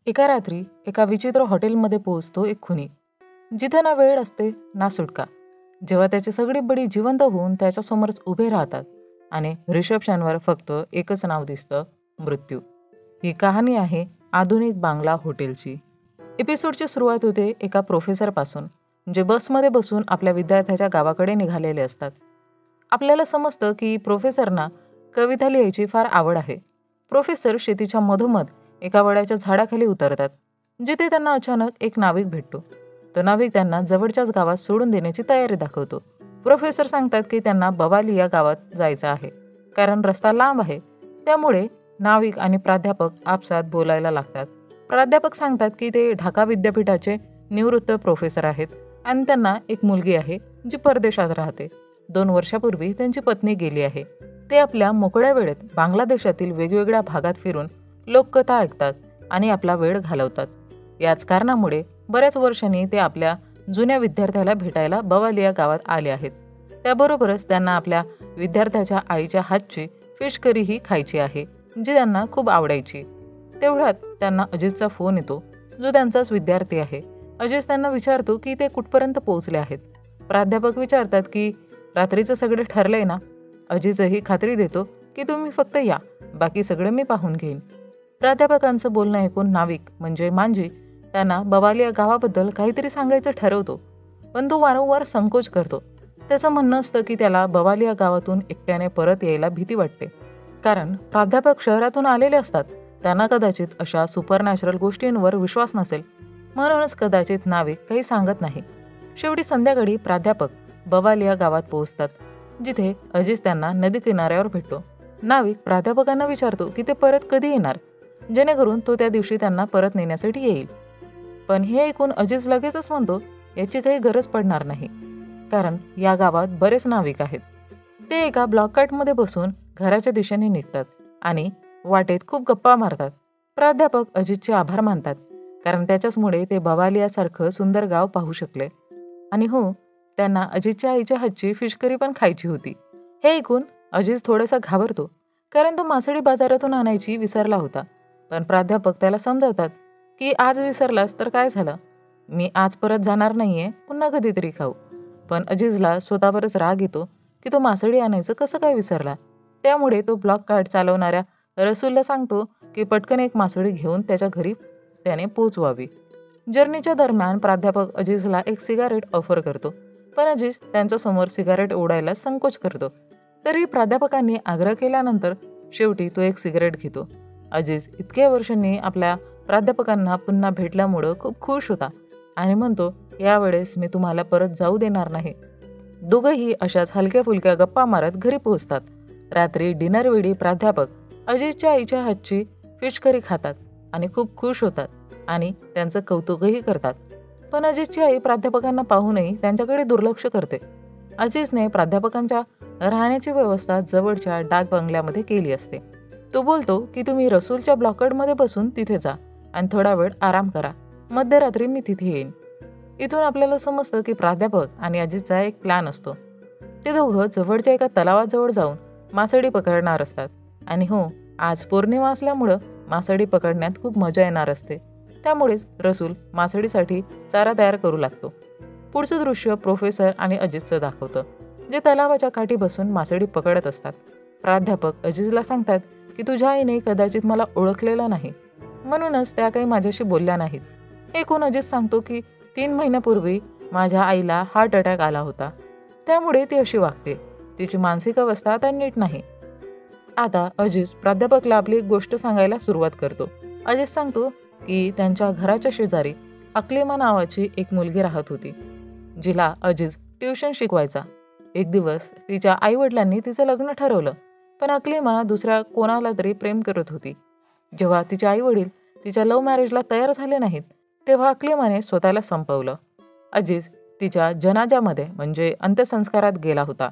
एका रात्री एका विचित्र हॉटेलमध्ये पोहोचतो एक खुनी, जिथे ना वेळ असते ना सुटका. जेव्हा त्याची सगळी बडी जिवंत होऊन त्याच्यासमोरच उभे राहतात आणि रिसेप्शनवर फक्त एकच नाव दिसतं, मृत्यू. ही कहाणी आहे आधुनिक बांगला हॉटेलची. एपिसोडची सुरुवात होते एका प्रोफेसरपासून, जे बसमध्ये बसून आपल्या विद्यार्थ्याच्या गावाकडे निघालेले असतात. आपल्याला समजतं की प्रोफेसरना कविता लिहायची फार आवड आहे. प्रोफेसर शेतीच्या मधोमध एका वडाच्या झाडाखाली उतरतात, जिथे त्यांना अचानक एक नाविक भेटतो. तो नाविक त्यांना जवळच्याच गावात सोडून देण्याची तयारी दाखवतो. प्रोफेसर सांगतात की त्यांना बवाली या गावात जायचं आहे, कारण रस्ता लांब आहे. त्यामुळे नाविक आणि प्राध्यापक आपसात बोलायला लागतात. प्राध्यापक सांगतात की ते ढाका विद्यापीठाचे निवृत्त प्रोफेसर आहेत आणि त्यांना एक मुलगी आहे जी परदेशात राहते. 2 वर्षापूर्वी त्यांची पत्नी गेली आहे. ते आपल्या मोकळ्या वेळेत बांगलादेशातील वेगवेगळ्या भागात फिरून लोककथा ऐकतात आणि आपला वेळ घालवतात. याच कारणामुळे बऱ्याच वर्षांनी ते आपल्या जुन्या विद्यार्थ्याला भेटायला बवालिया गावात आले आहेत. त्याबरोबरच त्यांना आपल्या विद्यार्थ्याच्या आईच्या हातची फिश करीही खायची आहे, जी त्यांना खूप आवडायची. तेवढ्यात त्यांना अजितचा फोन येतो, जो त्यांचाच विद्यार्थी आहे. अजित त्यांना विचारतो की ते कुठपर्यंत पोहोचले आहेत. प्राध्यापक विचारतात की रात्रीचं सगळं ठरलंय ना. अजितही खात्री देतो की तुम्ही फक्त या, बाकी सगळं मी पाहून घेईन. प्राध्यापकांचं बोलणं ऐकून नाविक म्हणजे मांजी त्यांना बवालिया गावाबद्दल काहीतरी सांगायचं ठरवतो, पण तो वारंवार संकोच करतो. त्याचं म्हणणं असतं की त्याला बवालिया गावातून एकट्याने परत यायला भीती वाटते, कारण प्राध्यापक शहरातून आलेले असतात. त्यांना कदाचित अशा सुपरनॅचरल गोष्टींवर विश्वास नसेल, म्हणूनच कदाचित नाविक काही सांगत नाही. शेवटी संध्याकाळी प्राध्यापक बवालिया गावात पोहोचतात, जिथे अजित त्यांना नदी किनाऱ्यावर भेटतो. नाविक प्राध्यापकांना विचारतो की ते परत कधी येणार, जेणेकरून तो त्या दिवशी त्यांना परत नेण्यासाठी येईल. पण हे ऐकून अजित लगेचच म्हणतो याची काही गरज पडणार नाही, कारण या गावात बरेच नाविक आहेत. ते एका ब्लॉककार्टमध्ये बसून घराच्या दिशेने निघतात आणि वाटेत खूप गप्पा मारतात. प्राध्यापक अजितचे आभार मानतात, कारण त्याच्याचमुळे ते बवालियासारखं सुंदर गाव पाहू शकले. आणि हो, त्यांना अजितच्या आईच्या हातची फिश करी पण खायची होती. हे ऐकून अजित थोडासा घाबरतो, कारण तो मासळी बाजारातून आणायची विसरला होता. पण प्राध्यापक त्याला समजावतात की आज विसरलास तर काय झालं, मी आज परत जाणार नाहीये, पुन्हा कधीतरी खाऊ. पण अजिजला स्वतःवरच राग येतो की तो मासळी आणायचं कसं काय विसरला. त्यामुळे तो ब्लॉक कार्ड चालवणाऱ्या रसूलला सांगतो की पटकन एक मासळी घेऊन त्याच्या घरी त्याने पोचवावी. जर्नीच्या दरम्यान प्राध्यापक अजिजला एक सिगारेट ऑफर करतो, पण अजिज त्यांच्यासमोर सिगारेट ओढायला संकोच करतो. तरी प्राध्यापकांनी आग्रह केल्यानंतर शेवटी तो एक सिगारेट घेतो. अजिज इतक्या वर्षांनी आपल्या प्राध्यापकांना पुन्हा भेटल्यामुळं खूप खुश होता आणि म्हणतो, यावेळेस मी तुम्हाला परत जाऊ देणार नाही. दोघंही अशाच हलक्या फुलक्या गप्पा मारत घरी पोहोचतात. रात्री डिनरवेळी प्राध्यापक अजितच्या आईच्या हातची फिश करी खातात आणि खूप खुश होतात आणि त्यांचं कौतुकही करतात. पण अजितची आई प्राध्यापकांना पाहूनही त्यांच्याकडे दुर्लक्ष करते. अजितने प्राध्यापकांच्या राहण्याची व्यवस्था जवळच्या डाक बंगल्यामध्ये केली असते. तो बोलतो की तुम्ही रसूलच्या ब्लॉकआउटमध्ये बसून तिथे जा आणि थोडा वेळ आराम करा. मध्यरात्री मी तिथे येईन. इथून आपल्याला समजतं की प्राध्यापक आणि अजितचा एक प्लॅन असतो. ते दोघं जवळच्या एका तलावाजवळ जाऊन मासळी पकडणार असतात. आणि हो, आज पौर्णिमा असल्यामुळं मासळी पकडण्यात खूप मजा येणार असते. त्यामुळेच रसूल मासळीसाठी चारा तयार करू लागतो. पुढचं दृश्य प्रोफेसर आणि अजितचं दाखवतं, जे तलावाच्या काठी बसून मासळी पकडत असतात. प्राध्यापक अजितला सांगतात की तुझ्या आईने कदाचित मला ओळखलेलं नाही, म्हणूनच त्या काही माझ्याशी बोलल्या नाहीत. ऐकून अजित सांगतो की 3 महिन्यापूर्वी माझ्या आईला हार्ट अटॅक आला होता, त्यामुळे ती अशी वागते. तिची मानसिक अवस्था आता नीट नाही. आता अजित प्राध्यापकला आपली एक गोष्ट सांगायला सुरुवात करतो. अजित सांगतो की त्यांच्या घराच्या शेजारी अक्लिमा नावाची एक मुलगी राहत होती, जिला अजित ट्युशन शिकवायचा. एक दिवस तिच्या आईवडिलांनी तिचं लग्न ठरवलं, पण अक्लिमा दुसऱ्या कोणाला तरी प्रेम करत होती. जेव्हा तिचे आईवडील तिच्या लव्ह मॅरेजला तयार झाले नाहीत, तेव्हा अक्लिमाने स्वतःला संपवलं. अजित तिच्या जनाजामध्ये म्हणजे अंत्यसंस्कारात गेला होता.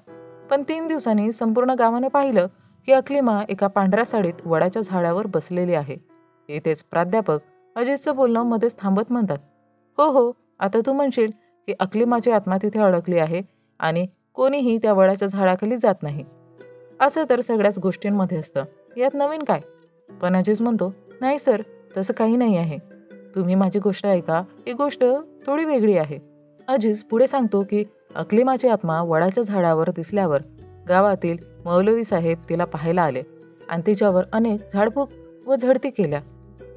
पण 3 दिवसांनी संपूर्ण गावाने पाहिलं की अक्लिमा एका पांढऱ्या साडीत वडाच्या झाडावर बसलेली आहे. इथेच प्राध्यापक अजितचं बोलणं मध्येच थांबत म्हणतात, हो हो, आता तू म्हणशील की अक्लिमाची आत्मा तिथे अडकली आहे आणि कोणीही त्या वडाच्या झाडाखाली जात नाही. असं तर सगळ्याच गोष्टींमध्ये असतं, यात नवीन काय. पण अजित म्हणतो, नाही सर, तसं काही नाही आहे. तुम्ही माझी गोष्ट ऐका, ही गोष्ट थोडी वेगळी आहे. अजीज पुढे सांगतो की अकलिमाची आत्मा वडाच्या झाडावर दिसल्यावर गावातील मौलवी साहेब तिला पाहायला आले आणि तिच्यावर अनेक झाडफूक व झडती केल्या.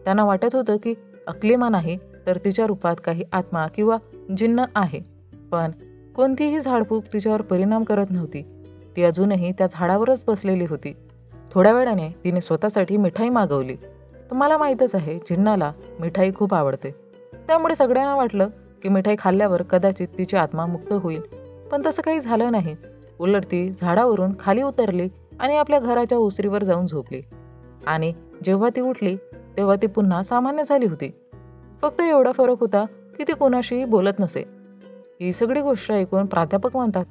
त्यांना वाटत होतं की अकलिमा नाही तर तिच्या रूपात काही आत्मा किंवा जिन्न आहे. पण कोणतीही झाडफूक तिच्यावर परिणाम करत नव्हती. ती अजूनही त्या झाडावरच बसलेली होती. थोड्या वेळाने तिने स्वतःसाठी मिठाई मागवली. तुम्हाला माहीतच आहे, जिन्नाला मिठाई खूप आवडते. त्यामुळे सगळ्यांना वाटलं की मिठाई खाल्ल्यावर कदाचित तिची आत्मा मुक्त होईल. पण तसं काही झालं नाही. उलट ती झाडावरून खाली उतरली आणि आपल्या घराच्या ओसरीवर जाऊन झोपली. आणि जेव्हा ती उठली तेव्हा ती पुन्हा सामान्य झाली होती. फक्त एवढा फरक होता की ती कोणाशीही बोलत नसे. ही सगळी गोष्ट ऐकून प्राध्यापक म्हणतात,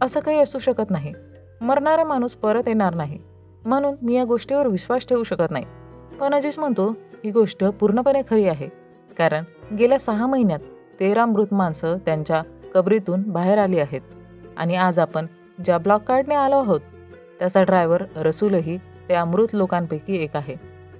असं काही असू शकत नाही. मरणारा माणूस परत येणार नाही, म्हणून मी या गोष्टीवर विश्वास ठेवू शकत नाही. पण अजीज म्हणतो ही गोष्ट पूर्णपणे खरी आहे, कारण गेल्या 6 महिन्यात 13 मृत माणसं त्यांच्या कबरीतून बाहेर आली आहेत. आणि आज आपण ज्या ब्लॉक कार्डने आलो आहोत त्याचा ड्रायव्हर रसूलही त्या मृत लोकांपैकी एक आहे.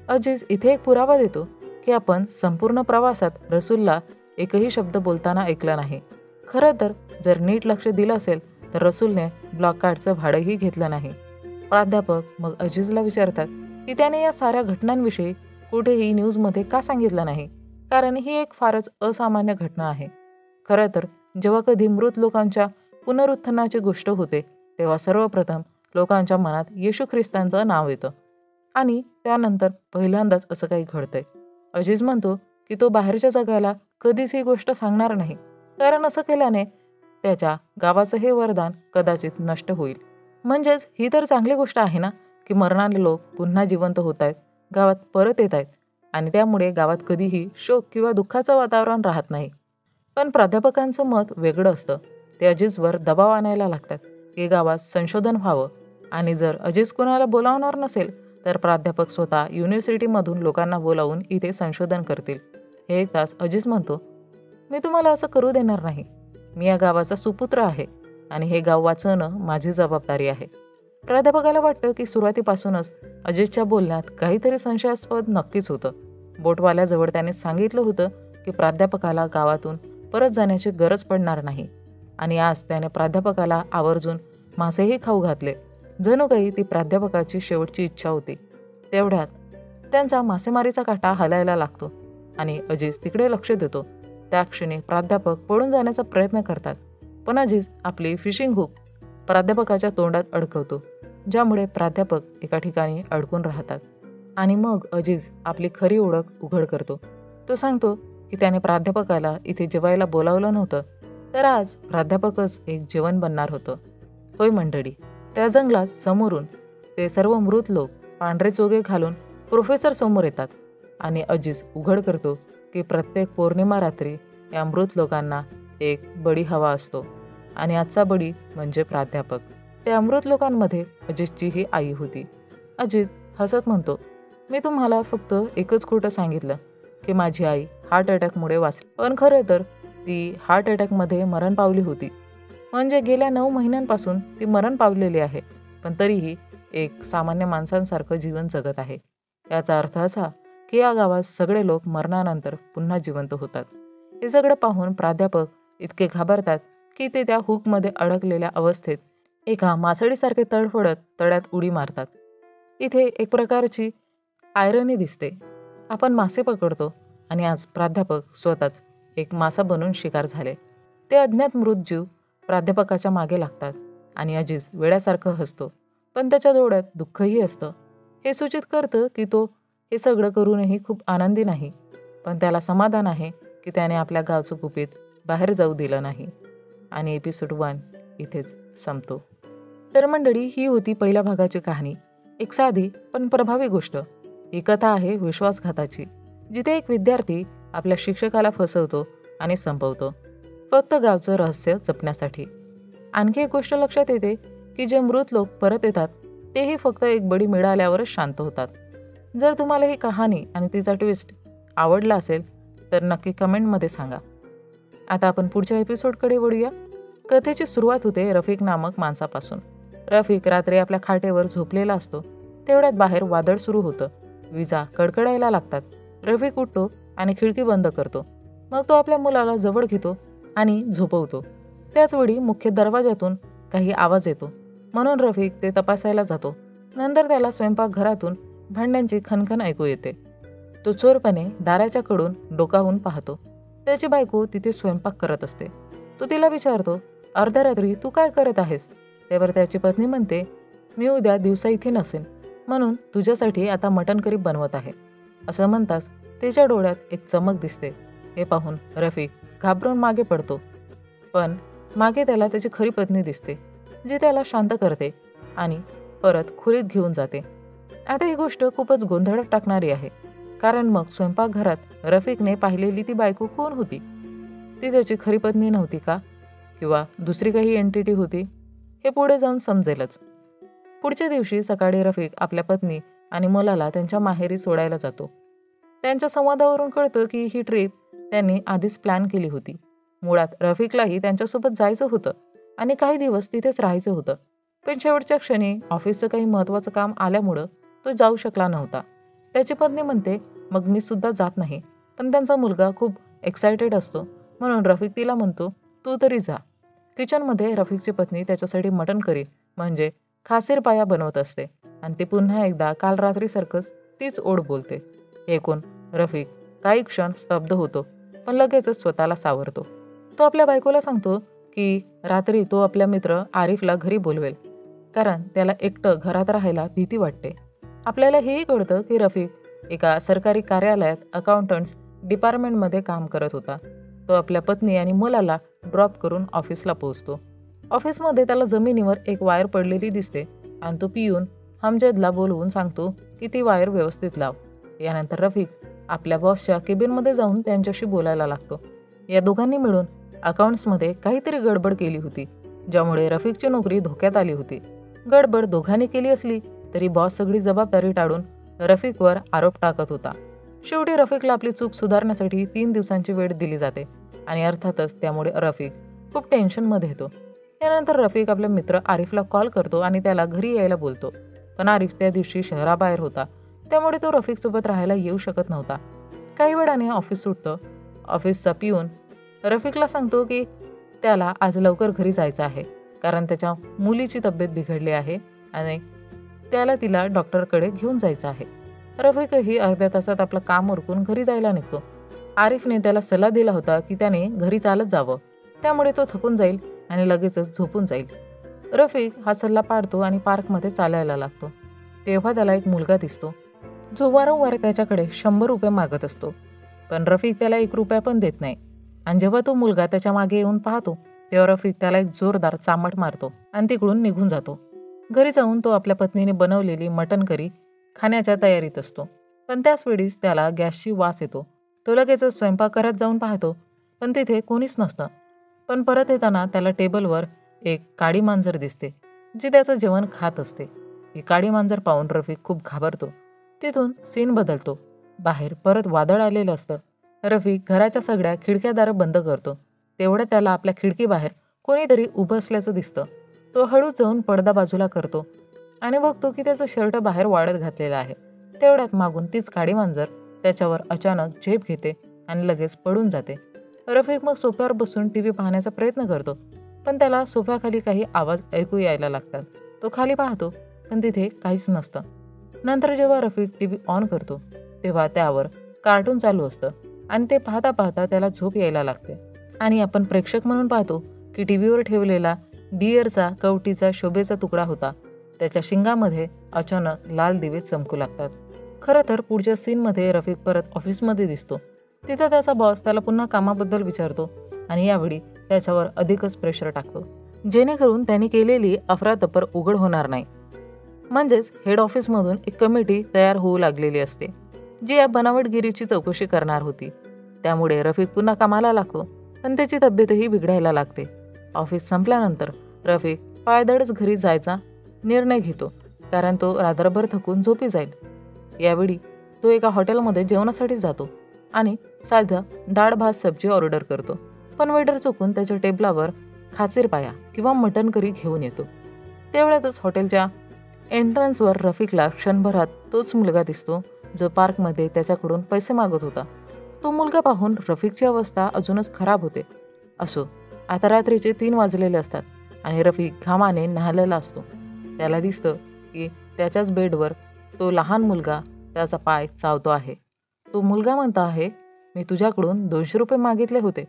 अजीज इथे एक पुरावा देतो की आपण संपूर्ण प्रवासात रसूलला एकही शब्द बोलताना ऐकला नाही. खरं तर जर नीट लक्ष दिलं असेल तर रसूलने ब्लॉक कार्डचं भाडंही घेतलं नाही. प्राध्यापक मग अजीजला विचारतात की त्याने या साऱ्या घटनांविषयी कुठेही न्यूजमध्ये का सांगितलं नाही, कारण ही एक फारच असामान्य घटना आहे. खरं तर जेव्हा कधी मृत लोकांच्या पुनरुत्थानाची गोष्ट होते तेव्हा सर्वप्रथम लोकांच्या मनात येशू ख्रिस्तांचं नाव येतं आणि त्यानंतर पहिल्यांदाच असं काही घडतंय. अजीज म्हणतो की तो बाहेरच्या जगाला कधीच ही गोष्ट सांगणार नाही, कारण असं केल्याने त्याच्या गावाचं हे वरदान कदाचित नष्ट होईल. म्हणजेच ही तर चांगली गोष्ट आहे ना की मरणारे लोक पुन्हा जिवंत होत आहेत, गावात परत येत आहेत आणि त्यामुळे गावात कधीही शोक किंवा दुःखाचं वातावरण राहत नाही. पण प्राध्यापकांचं मत वेगळं असतं. ते अजीजवर दबाव आणायला लागतात की गावात संशोधन व्हावं आणि जर अजीज कुणाला बोलावणार नसेल तर प्राध्यापक स्वतः युनिव्हर्सिटीमधून लोकांना बोलावून इथे संशोधन करतील. हे ऐकताच अजीज म्हणतो, मी तुम्हाला असं करू देणार नाही. मी या गावाचा सुपुत्र आहे आणि हे गाव वाचवणं माझी जबाबदारी आहे. प्राध्यापकाला वाटतं की सुरुवातीपासूनच अजीजच्या बोलण्यात काहीतरी संशयास्पद नक्कीच होतं. बोटवाल्याजवळ त्याने सांगितलं होतं की प्राध्यापकाला गावातून परत जाण्याची गरज पडणार नाही आणि आज त्याने प्राध्यापकाला आवर्जून मासेही खाऊ घातले. जणू काही ती प्राध्यापकाची शेवटची इच्छा होती. तेवढ्यात त्यांचा मासेमारीचा काटा हलायला लागतो आणि अजीज तिकडे लक्ष देतो. त्या क्षणी प्राध्यापक पळून जाण्याचा प्रयत्न करतात, पण अजीज आपली फिशिंग हुक प्राध्यापकाच्या तोंडात अडकवतो, ज्यामुळे प्राध्यापक एका ठिकाणी अडकून राहतात. आणि मग अजीज आपली खरी ओळख उघड करतो. तो सांगतो की त्याने प्राध्यापकाला इथे जेवायला बोलावलं नव्हतं, तर आज प्राध्यापकच एक जेवण बनणार होतं. होय मंडळी, त्या जंगलात समोरून ते सर्व मृत लोक पांढरे चोगे घालून प्रोफेसर समोर येतात आणि अजीज उघड करतो की प्रत्येक पौर्णिमा रात्री या मृत लोकांना एक बडी हवा असतो आणि आजचा बडी म्हणजे प्राध्यापक. त्या मृत लोकांमध्ये अजीजची ही आई होती. अजीज हसत म्हणतो, मी तुम्हाला फक्त एकच खोटं सांगितलं की माझी आई हार्ट अटॅकमुळे वाचली, पण खरं तर ती हार्ट अटॅकमध्ये मरण पावली होती. म्हणजे गेल्या 9 महिन्यांपासून ती मरण पावलेली आहे, पण तरीही एक सामान्य माणसांसारखं जीवन जगत आहे. याचा अर्थ असा की या गावात सगळे लोक मरणानंतर पुन्हा जिवंत होतात. हे सगळं पाहून प्राध्यापक इतके घाबरतात की ते त्या हुकमध्ये अडकलेल्या अवस्थेत एका मासळीसारखे तडफडत तळ्यात उडी मारतात. इथे एक प्रकारची आयरनी दिसते. आपण मासे पकडतो आणि आज प्राध्यापक स्वतःच एक मासा बनून शिकार झाले. ते अज्ञात मृत जीव प्राध्यापकाच्या मागे लागतात आणि अजीज वेड्यासारखं हसतो, पण त्याच्या डोळ्यात दुःखही असतं. हे सूचित करतं की तो हे सगळं करूनही खूप आनंदी नाही, पण त्याला समाधान आहे की त्याने आपल्या गावचं गुपित बाहेर जाऊ दिलं नाही. आणि एपिसोड 1 इथेच संपतो. तर मंडळी, ही होती पहिल्या भागाची कहाणी. एक साधी पण प्रभावी गोष्ट. ही कथा आहे विश्वासघाताची, जिथे एक विद्यार्थी आपल्या शिक्षकाला फसवतो आणि संपवतो, फक्त गावचं रहस्य जपण्यासाठी. आणखी एक गोष्ट लक्षात येते की जे मृत लोक परत येतात तेही फक्त एक बडी मिळाल्यावरच शांत होतात. जर तुम्हाला ही कहाणी आणि तिचा ट्विस्ट आवडला असेल तर नक्की कमेंटमध्ये सांगा. आता आपण पुढच्या एपिसोडकडे वळूया. कथेची सुरुवात होते रफिक नामक माणसापासून. रफिक रात्री आपल्या खाटेवर झोपलेला असतो. तेवढ्यात बाहेर वादळ सुरू होतं. विजा कडकडायला लागतात. रफिक उठतो आणि खिडकी बंद करतो. मग तो आपल्या मुलाला जवळ घेतो आणि झोपवतो. त्याचवेळी मुख्य दरवाजातून काही आवाज येतो, म्हणून रफिक ते तपासायला जातो. नंतर त्याला स्वयंपाकघरातून भांड्यांची खणखण ऐकू येते. तो चोरपणे दाराच्या कडून डोकावून पाहतो. त्याची बायको तिथे स्वयंपाक करत असते. तो तिला विचारतो, अर्ध्या रात्री तू काय करत आहेस? त्यावर त्याची पत्नी म्हणते, मी उद्या दिवसा इथे नसेन, म्हणून तुझ्यासाठी आता मटण करी बनवत आहे. असं म्हणताच तिच्या डोळ्यात एक चमक दिसते. हे पाहून रफिक घाबरून मागे पडतो, पण मागे त्याला त्याची खरी पत्नी दिसते, जी त्याला शांत करते आणि परत खोलीत घेऊन जाते. आता ही गोष्ट खूपच गोंधळात टाकणारी आहे, कारण मग स्वयंपाकघरात रफिकने पाहिलेली ती बायको कोण होती? ती त्याची खरी पत्नी नव्हती का? किंवा दुसरी काही एंटिटी होती? हे पुढे जाऊन समजेलच. पुढच्या दिवशी सकाळी रफिक आपल्या पत्नी आणि मुलाला त्यांच्या माहेरी सोडायला जातो. त्यांच्या संवादावरून कळतं की ही ट्रिप त्यांनी आधीच प्लॅन केली होती. मुळात रफिकलाही त्यांच्यासोबत जायचं होतं आणि काही दिवस तिथेच राहायचं होतं. पण शेवटच्या क्षणी ऑफिसचं काही महत्त्वाचं काम आल्यामुळं तो जाऊ शकला नव्हता. त्याची पत्नी म्हणते, मग मी सुद्धा जात नाही. पण त्यांचा मुलगा खूप एक्सायटेड असतो, म्हणून रफिक तिला म्हणतो, तू तरी जा. किचनमध्ये रफिकची पत्नी त्याच्यासाठी मटण करी म्हणजे खासीर पाया बनवत असते आणि ती पुन्हा एकदा काल रात्रीसारखंच तीच ओढ बोलते. हे ऐकून रफिक काही क्षण स्तब्ध होतो, पण लगेचच स्वतःला सावरतो. तो आपल्या बायकोला सांगतो की रात्री तो आपल्या मित्र आरिफला घरी बोलवेल, कारण त्याला एकटं घरात राहायला भीती वाटते. आपल्याला हेही कळतं की रफिक एका सरकारी कार्यालयात अकाउंटंट्स डिपार्टमेंटमध्ये काम करत होता. तो आपल्या पत्नी आणि मुलाला ड्रॉप करून ऑफिसला पोहोचतो. ऑफिसमध्ये त्याला जमिनीवर एक वायर पडलेली दिसते आणि तो पिऊन हमजदला बोलवून सांगतो की ती वायर व्यवस्थित लाव. यानंतर रफिक आपल्या बॉसच्या केबिनमध्ये जाऊन त्यांच्याशी बोलायला लागतो. या दोघांनी मिळून अकाउंट्समध्ये काहीतरी गडबड केली होती, ज्यामुळे रफिकची नोकरी धोक्यात आली होती. गडबड दोघांनी केली असली तरी बॉस सगळी जबाबदारी टाळून रफिकवर आरोप टाकत होता. शेवटी रफिकला आपली चूक सुधारण्यासाठी 3 दिवसांची वेळ दिली जाते आणि अर्थातच त्यामुळे रफिक खूप टेन्शनमध्ये येतो. यानंतर रफिक आपल्या मित्र आरिफला कॉल करतो आणि त्याला घरी यायला बोलतो. पण आरिफ त्या दिवशी शहराबाहेर होता, त्यामुळे तो रफिकसोबत राहायला येऊ शकत नव्हता. काही वेळाने ऑफिस सुटतं. ऑफिसचा पिऊन रफिकला सांगतो की त्याला आज लवकर घरी जायचं आहे, कारण त्याच्या मुलीची तब्येत बिघडली आहे आणि त्याला तिला डॉक्टरकडे घेऊन जायचं आहे. रफिकही अर्ध्या तासात आपलं काम उरकून घरी जायला निघतो. आरिफने त्याला सल्ला दिला होता की त्याने घरी चालत जावं, त्यामुळे तो थकून जाईल आणि लगेचच झोपून जाईल. रफिक हा सल्ला पाळतो आणि पार्कमध्ये चालायला लागतो. तेव्हा त्याला एक मुलगा दिसतो, जो वारंवार त्याच्याकडे 100 रुपये मागत असतो. पण रफिक त्याला 1 रुपया पण देत नाही. आणि जेव्हा तो मुलगा त्याच्या मागे येऊन पाहतो, तेव्हा रफिक त्याला एक जोरदार चामट मारतो आणि तिकडून निघून जातो. घरी जाऊन तो आपल्या पत्नीने बनवलेली मटण करी खाण्याच्या तयारीत असतो. पण त्याच वेळीच त्याला गॅसची वास येतो. तो लगेचच स्वयंपाकघरात जाऊन पाहतो, पण तिथे कोणीच नसतं. पण परत येताना त्याला टेबलवर एक काळी मांजर दिसते, जी त्याचं जेवण खात असते. ही काळी मांजर पाहून रफिक खूप घाबरतो. तिथून सीन बदलतो. बाहेर परत वादळ आलेलं असतं. रफिक घराच्या सगळ्या खिडक्यादारं बंद करतो. तेवढ्यात त्याला आपल्या खिडकीबाहेर कोणीतरी उभं असल्याचं दिसतं. तो हळूच जाऊन पडदा बाजूला करतो आणि बघतो की त्याचं शर्ट बाहेर वाळत घातलेलं आहे. तेवढ्यात मागून तीच काळी मांजर त्याच्यावर अचानक झेप घेते आणि लगेच पडून जाते. रफिक मग सोफ्यावर बसून टीव्ही पाहण्याचा प्रयत्न करतो, पण त्याला सोफ्याखाली काही आवाज ऐकू यायला लागतात. तो खाली पाहतो, पण तिथे काहीच नसतं. नंतर जेव्हा रफिक टीव्ही ऑन करतो, तेव्हा त्यावर कार्टून चालू असतं आणि ते पाहता पाहता त्याला झोप यायला लागते. आणि आपण प्रेक्षक म्हणून पाहतो की टीव्हीवर ठेवलेला डिअरचा कवटीचा शोभेचा तुकडा होता. त्याच्या शिंगामध्ये अचानक लाल दिवे चमकू लागतात. खरं तर पुढच्या सीनमध्ये रफिक परत ऑफिसमध्ये दिसतो. तिथं त्याचा बॉस त्याला पुन्हा कामाबद्दल विचारतो आणि यावेळी त्याच्यावर अधिकच प्रेशर टाकतो, जेणेकरून त्याने केलेली अफरातफर उघड होणार नाही. म्हणजेच हेड ऑफिसमधून एक कमिटी तयार होऊ लागलेली असते, जी या बनावटगिरीची चौकशी करणार होती. त्यामुळे रफिक पुन्हा कामाला लागतो, पण त्याची तब्येतही बिघडायला लागते. ऑफिस संपल्यानंतर रफिक पायदळच घरी जायचा निर्णय घेतो, कारण तो रात्रभर थकून झोपी जाईल. यावेळी तो एका हॉटेलमध्ये जेवणासाठी जातो आणि साधं डाळ भात सब्जी ऑर्डर करतो. पण वेटर चुकून त्याच्या टेबलावर खाचीर पाया किंवा मटण करी घेऊन येतो. तेवढ्यातच हॉटेलच्या एंट्रन्सवर रफिकला क्षणभरात तोच मुलगा दिसतो, जो पार्कमध्ये त्याच्याकडून पैसे मागत होता. तो मुलगा पाहून रफिकची अवस्था अजूनच खराब होते. असो, आता रात्रीचे 3 वाजलेले असतात आणि रफिक घामाने न्हाहलेला असतो. त्याला दिसतं की त्याच्याच बेडवर तो लहान मुलगा त्याचा पाय चावतो आहे. तो मुलगा म्हणतो आहे, "मी तुझ्याकडून 200 रुपये मागितले होते."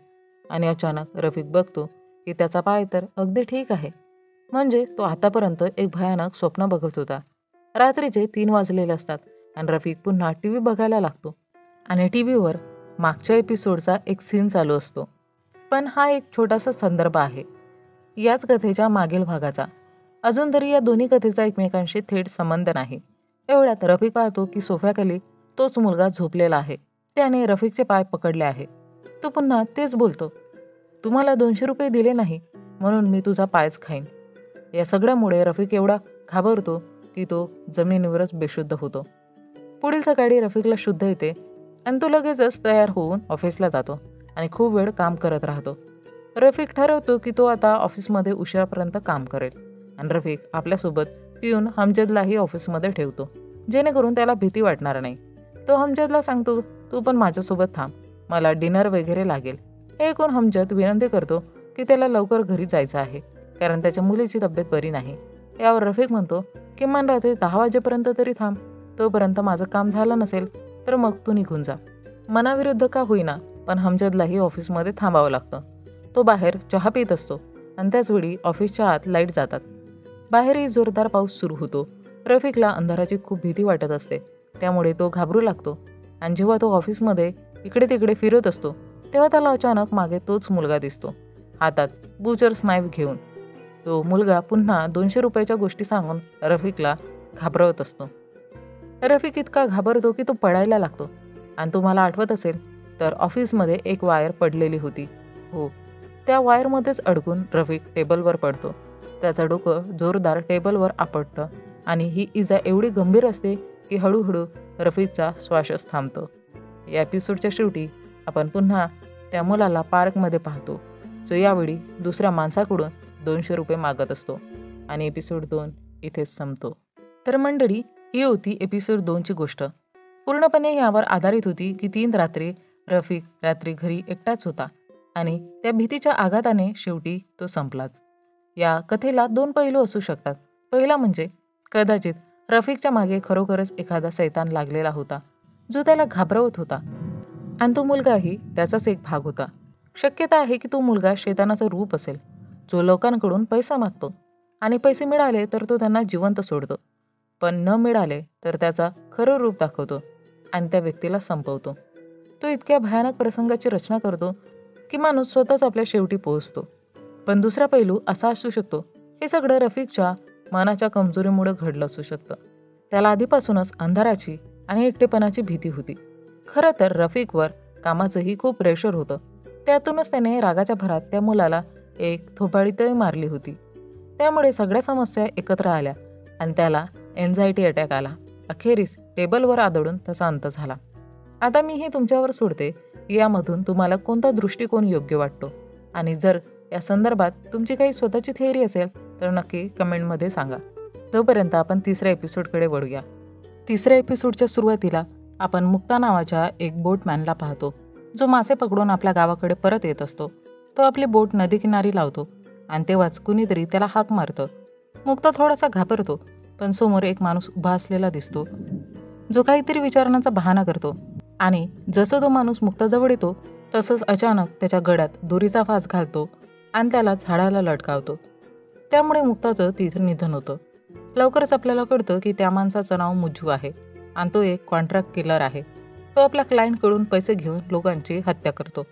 आणि अचानक रफिक बघतो की त्याचा पाय तर अगदी ठीक आहे. म्हणजे तो आतापर्यंत एक भयानक स्वप्न बघत होता. रात्रीचे 3 वाजलेले असतात आणि रफिक पुन्हा टीव्ही बघायला लागतो आणि टीव्हीवर मागच्या एपिसोडचा एक सीन चालू असतो. पण हा एक छोटासा संदर्भ आहे याच कथेच्या मागील भागाचा. अजून तरी या दोन्ही कथेचा एकमेकांशी थेट संबंध नाही. एवढ्यात रफिक पाहतो की सोफ्याखाली तोच मुलगा झोपलेला आहे. त्याने रफिकचे पाय पकडले आहे. तो पुन्हा तेच बोलतो, "तू मला 200 रुपये दिले नाही म्हणून मी तुझा पायच खाईन." या सगळ्यामुळे रफिक एवढा घाबरतो की तो जमिनीवरच बेशुद्ध होतो. पुढील सकाळी रफिकला शुद्ध येते आणि तो लगेचच तयार होऊन ऑफिसला जातो आणि खूप वेळ काम करत राहतो. रफिक ठरवतो की तो आता ऑफिसमध्ये उशिरापर्यंत काम करेल आणि रफिक आपल्यासोबत पिऊन हमजदलाही ऑफिसमध्ये ठेवतो, जेणेकरून त्याला भीती वाटणार नाही. तो हमजदला सांगतो, "तू पण माझ्यासोबत थांब, मला डिनर वगैरे लागेल." हे ऐकून हमजद विनंती करतो की त्याला लवकर घरी जायचं आहे, कारण त्याच्या मुलीची तब्येत बरी नाही. यावर रफिक म्हणतो, "किमान रात्री 10 वाजेपर्यंत तरी थांब. तोपर्यंत माझं काम झालं नसेल तर मग तू निघून जा." मनाविरुद्ध का होईना, पण हमजदलाही ऑफिसमध्ये थांबावं लागतं. तो बाहेर चहा पित असतो आणि त्याचवेळी ऑफिसच्या आत लाईट जातात. बाहेरही जोरदार पाऊस सुरू होतो. रफिकला अंधाराची खूप भीती वाटत असते, त्यामुळे तो घाबरू लागतो आणि जेव्हा तो ऑफिसमध्ये इकडे तिकडे फिरत असतो तेव्हा त्याला अचानक मागे तोच मुलगा दिसतो, हातात बुचर्स नाईफ घेऊन. तो मुलगा पुन्हा 200 रुपयाच्या गोष्टी सांगून रफिकला घाबरवत असतो. रफिक इतका घाबरतो की तो पडायला लागतो आणि तुम्हाला आठवत असेल तर ऑफिसमध्ये एक वायर पडलेली होती. हो, त्या वायरमध्येच अडकून रफिक टेबलवर पडतो. त्याचं डोकं जोरदार टेबलवर आपटतं आणि ही इजा एवढी गंभीर असते की हळूहळू रफिकचा श्वासच थांबतो. या एपिसोडच्या शेवटी आपण पुन्हा त्या मुलाला पार्कमध्ये पाहतो, जो यावेळी दुसऱ्या माणसाकडून 200 रुपये मागत असतो आणि एपिसोड 2 इथेच संपतो. तर मंडळी, ही होती एपिसोड 2ची गोष्ट. पूर्णपणे यावर आधारित होती की 3 रात्री रफिक रात्री घरी एकटाच होता आणि त्या भीतीच्या आघाताने शेवटी तो संपलाच. या कथेला 2 पैलू असू शकतात. पहिला म्हणजे कदाचित रफिकच्या मागे खरोखरच एखादा सैतान लागलेला होता, जो त्याला घाबरवत होता आणि तो मुलगाही त्याचाच एक भाग होता. शक्यता आहे की तो मुलगा शैतानाचं रूप असेल, जो लोकांकडून पैसा मागतो आणि पैसे मिळाले तर तो त्यांना जिवंत सोडतो, पण न मिळाले तर त्याचा खरं रूप दाखवतो आणि त्या व्यक्तीला संपवतो. तो इतक्या भयानक प्रसंगाची रचना करतो की माणूस स्वतःच आपल्या शेवटी पोहोचतो. पण दुसरा पैलू असा असू शकतो, हे सगळं रफिकच्या मनाच्या कमजोरीमुळे घडलं असू शकतं. त्याला आधीपासूनच अंधाराची आणि एकटेपणाची भीती होती. खरं तर रफिकवर कामाचंही खूप प्रेशर होतं. त्यातूनच त्याने रागाच्या भरात त्या मुलाला एक थोबाडीतही मारली होती. त्यामुळे सगळ्या समस्या एकत्र आल्या आणि त्याला एन्झायटी अटॅक आला. अखेरीस टेबलवर आदळून त्याचा अंत झाला. आता मी हे तुमच्यावर सोडते की यामधून तुम्हाला कोणता दृष्टिकोन योग्य वाटतो आणि जर या संदर्भात तुमची काही स्वतःची थिअरी असेल तर नक्की कमेंटमध्ये सांगा. तोपर्यंत आपण तिसऱ्या एपिसोडकडे वळूया. तिसऱ्या एपिसोडच्या सुरुवातीला आपण मुक्ता नावाच्या एक बोटमॅनला पाहतो, जो मासे पकडून आपल्या गावाकडे परत येत असतो. तो आपली बोट नदीकिनारी लावतो आणि तेव्हाच कुणीतरी त्याला हाक मारतं. मुक्ता थोडासा घाबरतो, पण समोर एक माणूस उभा असलेला दिसतो, जो काहीतरी विचारण्याचा बहाणा करतो आणि जसं तो माणूस मुक्ताजवळ येतो तसंच अचानक त्याच्या गळ्यात दोरीचा फास घालतो आणि त्याला झाडाला लटकावतो. त्यामुळे मुक्ताचं तिथं निधन होतं. लवकरच आपल्याला कळतं की त्या माणसाचं नाव मुज्जू आहे आणि तो एक कॉन्ट्रॅक्ट किलर आहे. तो आपल्या क्लायंटकडून पैसे घेऊन लोकांची हत्या करतो.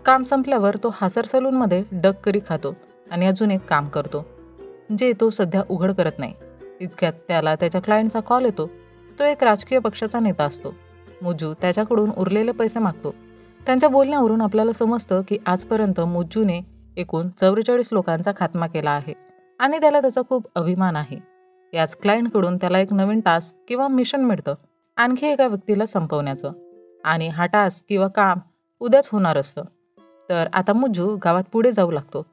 काम संपल्यावर तो हासर सलूनमध्ये डककरी खातो आणि अजून एक काम करतो, जे तो सध्या उघड करत नाही. इतक्यात त्याला त्याच्या क्लायंटचा कॉल येतो. तो एक राजकीय पक्षाचा नेता असतो. मुज्जू त्याच्याकडून उरलेले पैसे मागतो. त्यांच्या बोलण्यावरून आपल्याला समजतं की आजपर्यंत मुज्जूने एकूण 44 लोकांचा खात्मा केला आहे आणि त्याला त्याचा खूप अभिमान आहे. याच क्लायंटकडून त्याला एक नवीन टास्क किंवा मिशन मिळतं, आणखी एका व्यक्तीला संपवण्याचं, आणि हा टास्क किंवा काम उद्याच होणार असतं. तर आता मुज्जू गावात पुढे जाऊ लागतो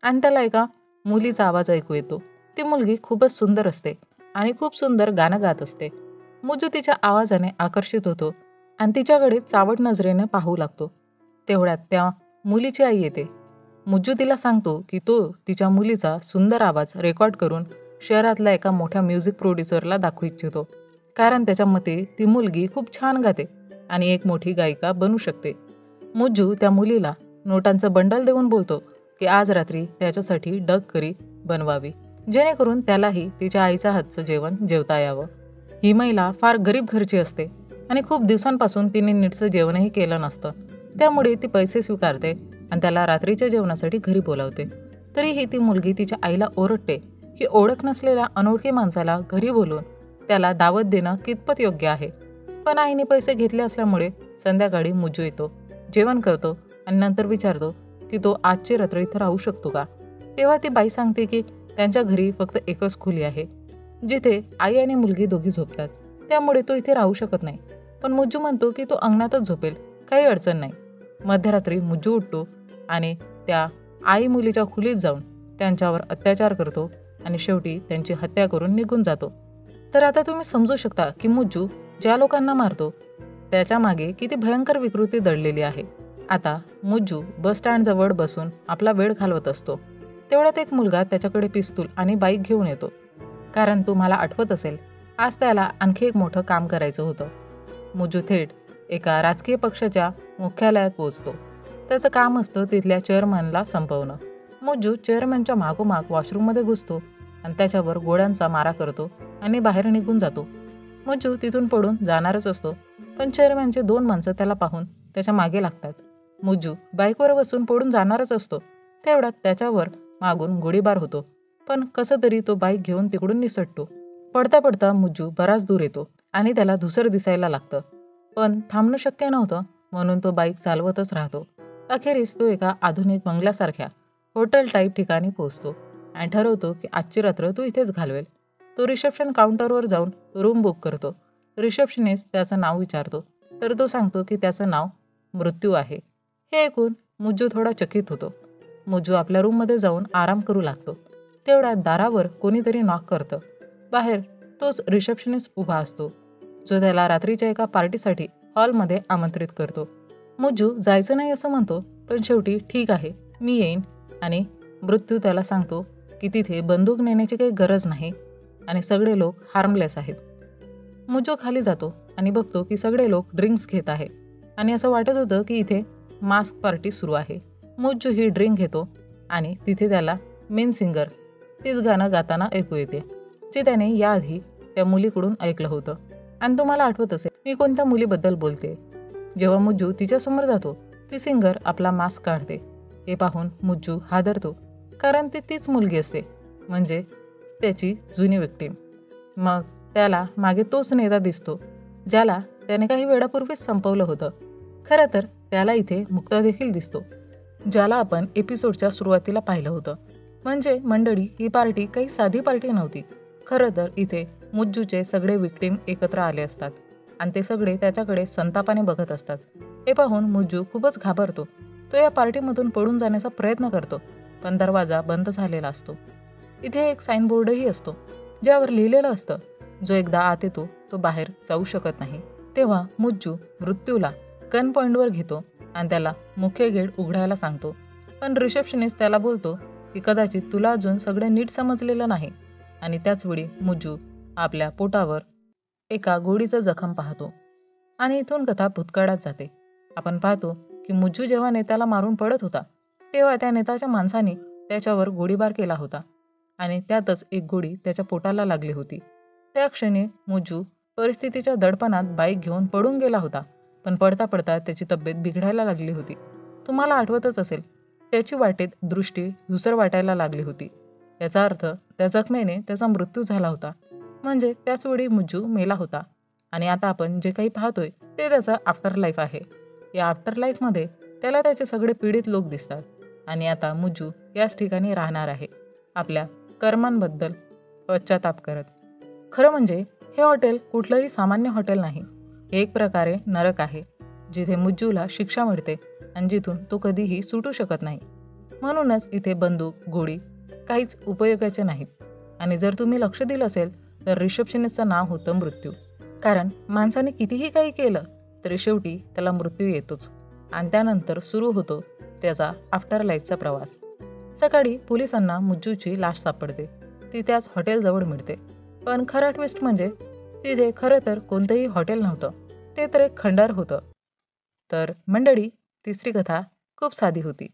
आणि त्याला एका मुलीचा आवाज ऐकू येतो. ती मुलगी खूपच सुंदर असते आणि खूप सुंदर गाणं गात असते. मुज्जू तिच्या आवाजाने आकर्षित होतो आणि तिच्याकडे चावट नजरेने पाहू लागतो. तेवढ्यात त्या मुलीची आई येते. मुज्जू तिला सांगतो की तो तिच्या मुलीचा सुंदर आवाज रेकॉर्ड करून शहरातल्या एका मोठ्या म्युझिक प्रोड्युसरला दाखवू इच्छितो, कारण त्याच्या मते ती मुलगी खूप छान गाते आणि एक मोठी गायिका बनू शकते. मुज्जू त्या मुलीला नोटांचं बंडल देऊन बोलतो की आज रात्री त्याच्यासाठी डक करी बनवावी, जेणेकरून त्यालाही तिच्या आईच्या हातचं जेवण जेवता यावं. ही महिला फार गरीब घरची असते आणि खूप दिवसांपासून तिने नीटचं जेवणही केलं नसतं. त्यामुळे ती पैसे स्वीकारते आणि त्याला रात्रीच्या जेवणासाठी घरी बोलावते. तरीही ती मुलगी तिच्या आईला ओरडते की ओळख नसलेल्या अनोळखी माणसाला घरी बोलवून त्याला दावत देणं कितपत योग्य आहे. पण आईने पैसे घेतले असल्यामुळे संध्याकाळी मुज्जू येतो, जेवण करतो आणि नंतर विचारतो की तो आजची रात्र इथं राहू शकतो का. तेव्हा ती बाई सांगते की त्यांच्या घरी फक्त एकच खोली आहे, जिथे आई आणि मुलगी दोघी झोपतात, त्यामुळे तो इथे राहू शकत नाही. पण मुज्जू म्हणतो की तो अंगणातच झोपेल, काही अडचण नाही. मध्यरात्री मुज्जू उठतो आणि त्या आई मुलीच्या खोलीत जाऊन त्यांच्यावर अत्याचार करतो आणि शेवटी त्यांची हत्या करून निघून जातो. तर आता तुम्ही समजू शकता की मुज्जू ज्या लोकांना मारतो त्याच्या मागे किती भयंकर विकृती दडलेली आहे. आता मुज्जू बस स्टँडजवळ बसून आपला वेळ घालवत असतो. तेवढ्यात एक मुलगा त्याच्याकडे पिस्तूल आणि बाईक घेऊन येतो, कारण तुम्हाला आठवत असेल आज त्याला आणखी एक मोठं काम करायचं होतं. मुज्जू थेट एका राजकीय पक्षाच्या मुख्यालयात पोहोचतो. त्याचं काम असतं तिथल्या चेअरमनला संपवणं. मुज्जू चेअरमनच्या मागोमाग वॉशरूममध्ये घुसतो आणि त्याच्यावर गोळ्यांचा मारा करतो आणि बाहेर निघून जातो. मुज्जू तिथून पडून जाणारच असतो, पण चेअरमनचे 2 माणसं त्याला पाहून त्याच्या मागे लागतात. मुज्जू बाईकवर बसून पडून जाणारच असतो. तेवढ्यात त्याच्यावर मागून गोळीबार होतो, पण कसं तरी तो बाईक घेऊन तिकडून निसटतो. पडता पडता मुज्जू बराच दूर येतो आणि त्याला धुसर दिसायला लागतं. पण थांबणं शक्य नव्हतं, म्हणून तो बाईक चालवतच राहतो. अखेरीस तो एका आधुनिक बंगल्यासारख्या हॉटेल टाईप ठिकाणी पोहोचतो आणि ठरवतो की आजची रात्र तो इथेच घालवेल. तो रिसेप्शन काउंटरवर जाऊन रूम बुक करतो. रिसेप्शनिस्ट त्याचं नाव विचारतो, तर तो सांगतो की त्याचं नाव मृत्यू आहे. हे ऐकून मुज्जू थोडा चकित होतो. मुज्जू आपल्या रूममध्ये जाऊन आराम करू लागतो. तेवढ्यात दारावर कोणीतरी नॉक करतं. बाहेर तोच रिसेप्शनिस्ट उभा असतो, जो त्याला रात्रीच्या एका पार्टीसाठी हॉलमध्ये आमंत्रित करतो. मुज्जू जायचं नाही असं म्हणतो, पण शेवटी ठीक आहे मी येईन, आणि मृत्यू त्याला सांगतो की तिथे बंदूक नेण्याची काही गरज नाही आणि सगळे लोक हार्मलेस आहेत. मुज्जू खाली जातो आणि बघतो की सगळे लोक ड्रिंक्स घेत आहे आणि असं वाटत होतं की इथे मास्क पार्टी सुरू आहे. मुज्जू ही ड्रिंक घेतो आणि तिथे त्याला मेन सिंगर तीच गाणं गाताना ऐकू येते, जे त्याने याआधी त्या मुलीकडून ऐकलं होतं. आणि तुम्हाला आठवत असेल मी कोणत्या मुलीबद्दल बोलते. जेव्हा मुज्जू तिच्यासमोर जातो, ती सिंगर आपला मास्क काढते. हे पाहून मुज्जू हादरतो, कारण ती तीच मुलगी असते, म्हणजे त्याची जुनी विक्टीम. मग त्याला मागे तोच नेता दिसतो, ज्याला त्याने काही वेळापूर्वीच संपवलं होतं. खरं तर त्याला इथे मुक्ता देखील दिसतो, ज्याला आपण एपिसोडच्या सुरुवातीला पाहिलं होतं. म्हणजे मंडळी, ही पार्टी काही साधी पार्टी नव्हती. खरं तर इथे मुज्जूचे सगळे विक्टीम एकत्र आले असतात आणि ते सगळे त्याच्याकडे संतापाने बघत असतात. हे पाहून मुज्जू खूपच घाबरतो. तो या पार्टीमधून पळून जाण्याचा प्रयत्न करतो, पण दरवाजा बंद झालेला असतो. इथे एक साईनबोर्डही असतो, ज्यावर लिहिलेलं असतं, जो एकदा आत येतो तो बाहेर जाऊ शकत नाही. तेव्हा मुज्जू मृत्यूला गन पॉईंटवर घेतो आणि त्याला मुख्य गेट उघडायला सांगतो. पण रिसेप्शनिस्ट त्याला बोलतो की कदाचित तुला अजून सगळं नीट समजलेलं नाही. आणि त्याचवेळी मुज्जू आपल्या पोटावर एका गोळीचा जखम पाहतो आणि इथून कथा भूतकाळात जाते. आपण पाहतो की मुज्जू जेव्हा नेत्याला मारून पडत होता, तेव्हा त्या नेत्याच्या माणसाने त्याच्यावर गोळीबार केला होता आणि त्यातच एक गोळी त्याच्या पोटाला लागली होती. त्या क्षणी मुज्जू परिस्थितीच्या दडपणात बाईक घेऊन पडून गेला होता, पण पडता पडता त्याची तब्येत बिघडायला लागली होती. तुम्हाला आठवतच असेल, त्याची वाटेत दृष्टी धुसर वाटायला लागली होती. याचा अर्थ त्या जखमेने त्याचा मृत्यू झाला होता, म्हणजे त्याचवेळी मुज्जू मेला होता. आणि आता आपण जे काही पाहतोय ते त्याचं आफ्टर लाईफ आहे. या आफ्टर लाईफमध्ये त्याला त्याचे सगळे पीडित लोक दिसतात आणि आता मुज्जू याच ठिकाणी राहणार आहे, आपल्या कर्मांबद्दल पश्चाताप करत. खरं म्हणजे हे हॉटेल कुठलंही सामान्य हॉटेल नाही. हे एक प्रकारे नरक आहे, जिथे मुज्जूला शिक्षा मिळते आणि जिथून तो कधीही सुटू शकत नाही. म्हणूनच इथे बंदूक, गोळी काहीच उपयोगाचे नाहीत. आणि जर तुम्ही लक्ष दिलं असेल तर रिसेप्शनिस्टचं नाव होतं मृत्यू, कारण माणसाने कितीही काही केलं तरी शेवटी त्याला मृत्यू येतोच आणि त्यानंतर सुरू होतो त्याचा आफ्टर लाईफचा प्रवास. सकाळी पोलिसांना मुज्जूची लाश सापडते. ती त्याच हॉटेलजवळ मिळते. पण खरा ट्विस्ट म्हणजे तिथे खरं तर कोणतंही हॉटेल नव्हतं. ते तर एक खंडर होतं. तर मंडळी, तिसरी कथा खूप साधी होती.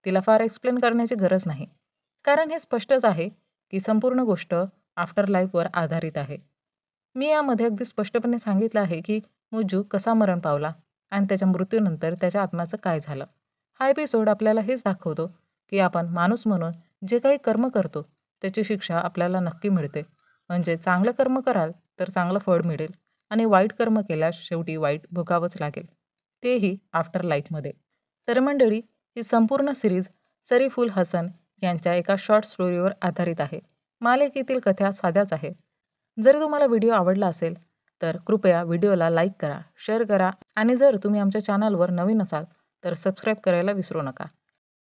तिला फार एक्सप्लेन करण्याची गरज नाही. कारण हे स्पष्टच आहे की संपूर्ण गोष्ट आफ्टर लाईफवर आधारित आहे. मी यामध्ये अगदी स्पष्टपणे सांगितलं आहे की मुज्जू कसा मरण पावला आणि त्याच्या मृत्यूनंतर त्याच्या आत्म्याचं काय झालं. हा एपिसोड आपल्याला हेच दाखवतो की आपण माणूस म्हणून जे काही कर्म करतो त्याची शिक्षा आपल्याला नक्की मिळते. म्हणजे चांगलं कर्म कराल तर चांगलं फळ मिळेल आणि वाईट कर्म केल्यास शेवटी वाईट भोगावंच लागेल, तेही आफ्टर लाईफमध्ये. तर मंडळी, ही संपूर्ण सिरीज सरीफुल हसन यांच्या एका शॉर्ट स्टोरीवर आधारित आहे. मालिकेतील कथा साध्याच आहेत. जर तुम्हाला व्हिडिओ आवडला असेल तर कृपया व्हिडिओला लाईक करा, शेअर करा आणि जर तुम्ही आमच्या चॅनलवर नवीन असाल तर सबस्क्राईब करायला विसरू नका.